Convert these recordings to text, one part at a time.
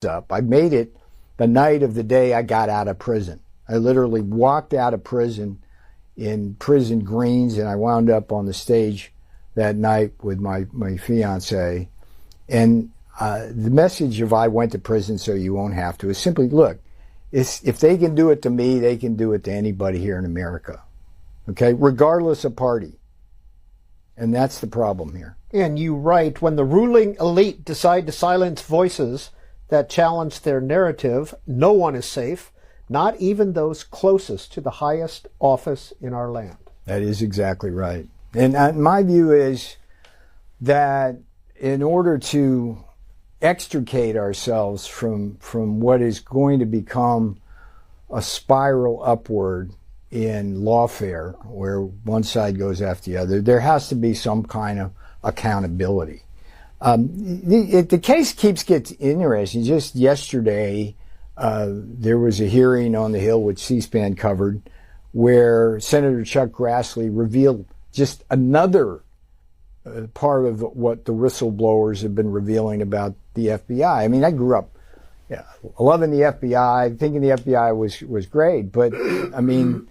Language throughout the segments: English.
up. I made it the night of the day I got out of prison. I literally walked out of prison in Prison Greens, and I wound up on the stage that night with my fiance. And the message of I went to prison so you won't have to is simply, look, if they can do it to me, they can do it to anybody here in America, okay, regardless of party. And that's the problem here. And you write, when the ruling elite decide to silence voices that challenge their narrative, no one is safe, not even those closest to the highest office in our land. That is exactly right. And my view is that in order to extricate ourselves from what is going to become a spiral upward in lawfare, where one side goes after the other, there has to be some kind of accountability. The case gets interesting. Just yesterday, there was a hearing on the Hill, which C-SPAN covered, where Senator Chuck Grassley revealed just another part of what the whistleblowers have been revealing about the FBI. I mean, I grew up loving the FBI, thinking the FBI was great, but I mean,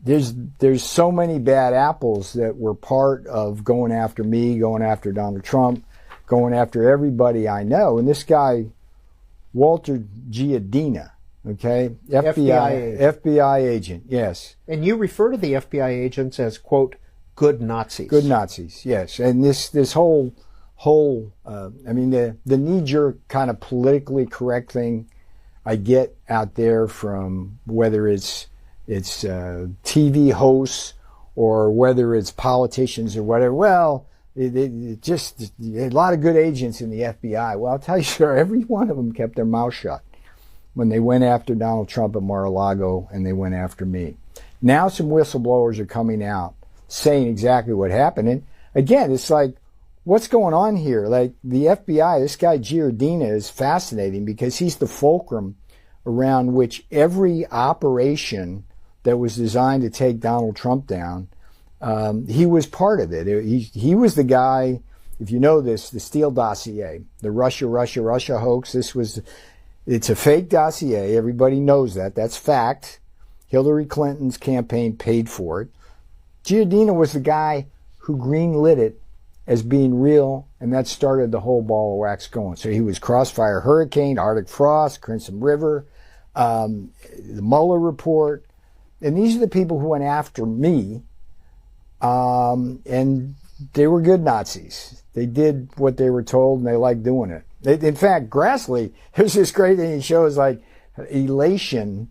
there's so many bad apples that were part of going after me, going after Donald Trump, going after everybody I know. And this guy, Walter Giardina, okay, FBI agent, yes. And you refer to the FBI agents as, quote, good Nazis. Good Nazis, yes. And this whole I mean, the knee-jerk kind of politically correct thing I get out there from whether it's TV hosts or whether it's politicians or whatever. Well, it just a lot of good agents in the FBI. Well, I'll tell you, sir, every one of them kept their mouth shut when they went after Donald Trump at Mar-a-Lago and they went after me. Now some whistleblowers are coming out saying exactly what happened. And again, it's like, what's going on here? Like the FBI, this guy Giardina is fascinating because he's the fulcrum around which every operation that was designed to take Donald Trump down, he was part of it. He was the guy, if you know this, the Steele dossier, the Russia hoax. It's a fake dossier. Everybody knows that. That's fact. Hillary Clinton's campaign paid for it. Giardina was the guy who greenlit it as being real, and that started the whole ball of wax going. So he was Crossfire Hurricane, Arctic Frost, Crimson River, the Mueller report. And these are the people who went after me, and they were good Nazis. They did what they were told, and they liked doing it. In fact, Grassley, there's this great thing he shows, like elation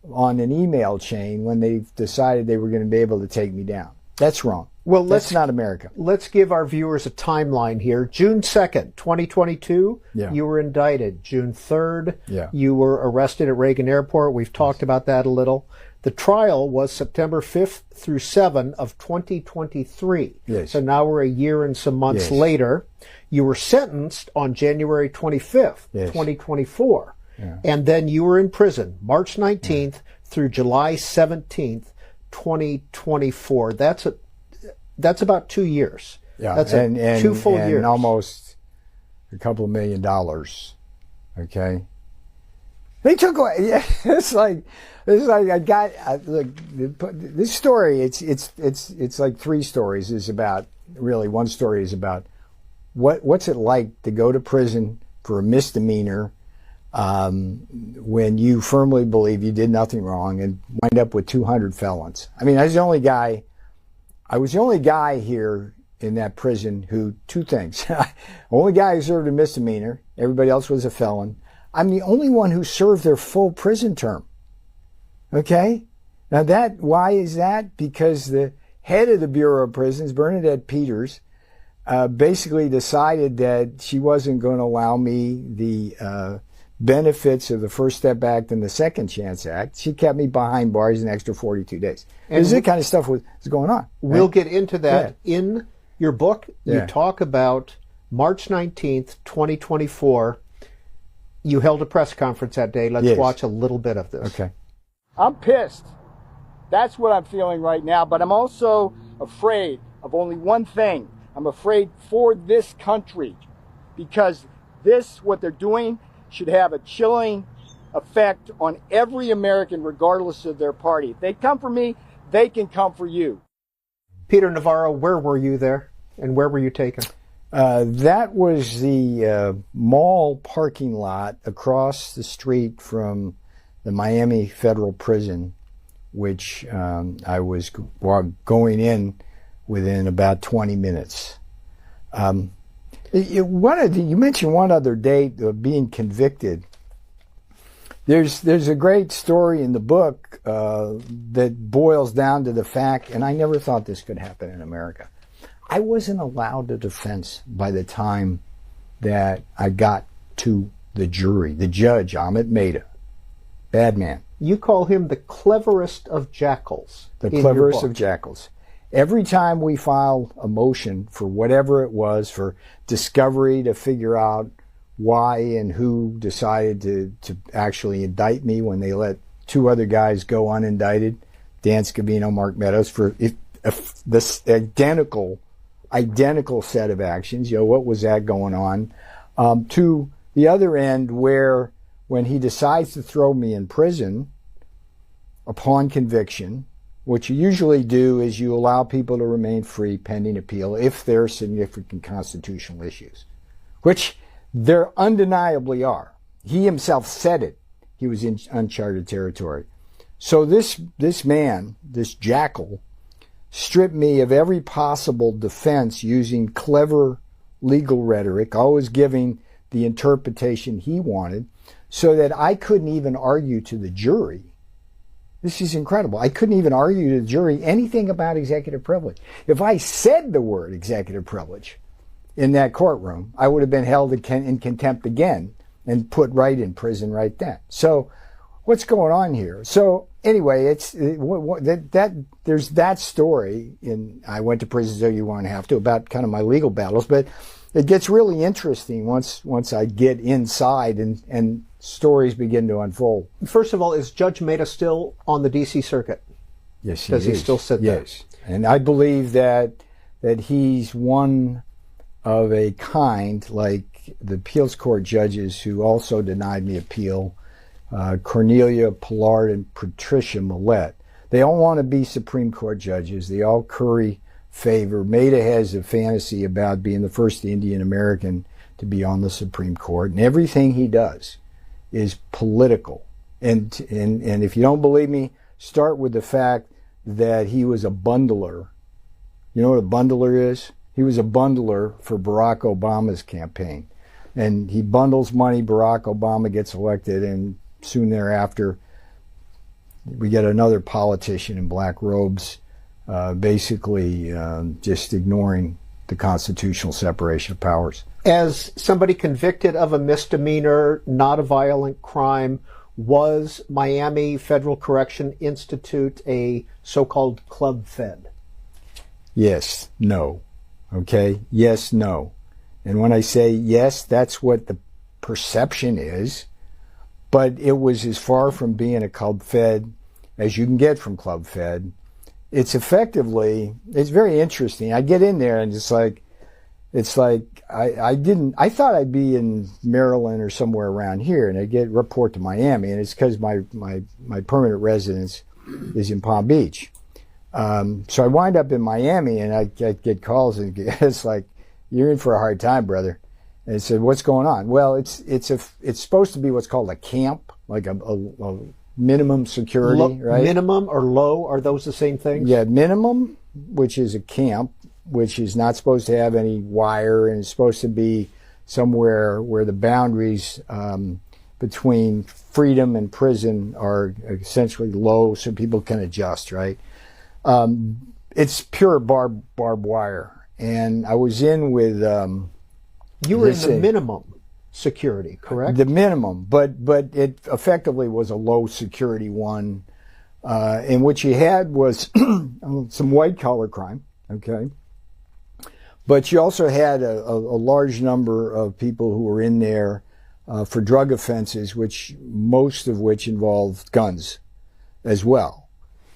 on an email chain when they decided they were going to be able to take me down. That's wrong. Well, that's not America. Let's give our viewers a timeline here. June 2nd, 2022, you were indicted. June 3rd, you were arrested at Reagan Airport. We've talked about that a little. The trial was September 5th through 7th of 2023. Yes. So now we're a year and some months later. You were sentenced on January 25th, 2024. Yeah. And then you were in prison March 19th through July 17th, 2024. That's about 2 years. Yeah, that's and 2 full years. And almost a couple of $1 million. Okay. They took away. Yeah, it's like I got look. This story. It's like 3 stories. Is about really one story is about what's it like to go to prison for a misdemeanor when you firmly believe you did nothing wrong and wind up with 200 felons. I mean, I was the only guy here in that prison who, 2 things. Only guy who served a misdemeanor. Everybody else was a felon. I'm the only one who served their full prison term. Okay? Now why is that? Because the head of the Bureau of Prisons, Bernadette Peters, basically decided that she wasn't going to allow me the benefits of the First Step Act and the Second Chance Act. She kept me behind bars an extra 42 days. And this is the kind of stuff was going on. We'll get into that in your book. You talk about March 19th, 2024. You held a press conference that day. Let's watch a little bit of this. Okay. I'm pissed. That's what I'm feeling right now. But I'm also afraid of only one thing. I'm afraid for this country. Because what they're doing should have a chilling effect on every American, regardless of their party. If they come for me, they can come for you. Peter Navarro, where were you there, and where were you taken? That was the mall parking lot across the street from the Miami Federal Prison, which I was going in within about 20 minutes. You mentioned one other date of being convicted. There's a great story in the book that boils down to the fact, and I never thought this could happen in America. I wasn't allowed a defense by the time that I got to the jury. The judge, Amit Mehta, bad man. You call him the cleverest of jackals. The cleverest of jackals. Every time we filed a motion for whatever it was, for discovery to figure out why and who decided to actually indict me when they let two other guys go unindicted, Dan Scavino, Mark Meadows, for this identical set of actions. What was that going on? To the other end, where when he decides to throw me in prison upon conviction, what you usually do is you allow people to remain free pending appeal if there are significant constitutional issues, which there undeniably are. He himself said it. He was in uncharted territory. So this man, this jackal, stripped me of every possible defense using clever legal rhetoric, always giving the interpretation he wanted, so that I couldn't even argue to the jury. This is incredible. I couldn't even argue to the jury anything about executive privilege. If I said the word executive privilege in that courtroom, I would have been held in contempt again and put right in prison right then. So what's going on here? So anyway, there's that story in I Went to Prison So You Won't Have To, about kind of my legal battles, but it gets really interesting once I get inside and stories begin to unfold. First of all, is Judge Mehta still on the D.C. Circuit? Yes, he is. Does he still sit there? Yes, and I believe that he's one of a kind, like the appeals court judges who also denied me appeal, Cornelia Pollard and Patricia Millett. They all want to be Supreme Court judges. They all curry favor. Mehta has a fantasy about being the first Indian American to be on the Supreme Court, and everything he does is political. And if you don't believe me, start with the fact that he was a bundler. You know what a bundler is? He was a bundler for Barack Obama's campaign. And he bundles money, Barack Obama gets elected, and soon thereafter we get another politician in black robes basically just ignoring the constitutional separation of powers. As somebody convicted of a misdemeanor, not a violent crime, was Miami Federal Correction Institute a so-called club fed? Yes, no. Okay? Yes, no. And when I say yes, that's what the perception is. But it was as far from being a club fed as you can get from club fed. It's very interesting. I get in there and it's like I thought I'd be in Maryland or somewhere around here, and I report to Miami, and it's because my permanent residence is in Palm Beach. So I wind up in Miami, and I get calls, and it's like, "You're in for a hard time, brother." And I said, "What's going on?" Well, it's supposed to be what's called a camp, like a minimum security, right? Minimum or low, are those the same things? Yeah, minimum, which is a camp, which is not supposed to have any wire, and it's supposed to be somewhere where the boundaries between freedom and prison are essentially low, so people can adjust, right? It's pure barbed wire. And I was in with... you were in the minimum security, correct? The minimum, but it effectively was a low security one. And what you had was some white-collar crime, okay? But you also had a large number of people who were in there for drug offenses, most of which involved guns as well.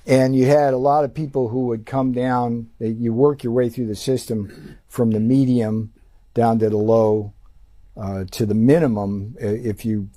And you had a lot of people who would come down. You work your way through the system from the medium down to the low, to the minimum if you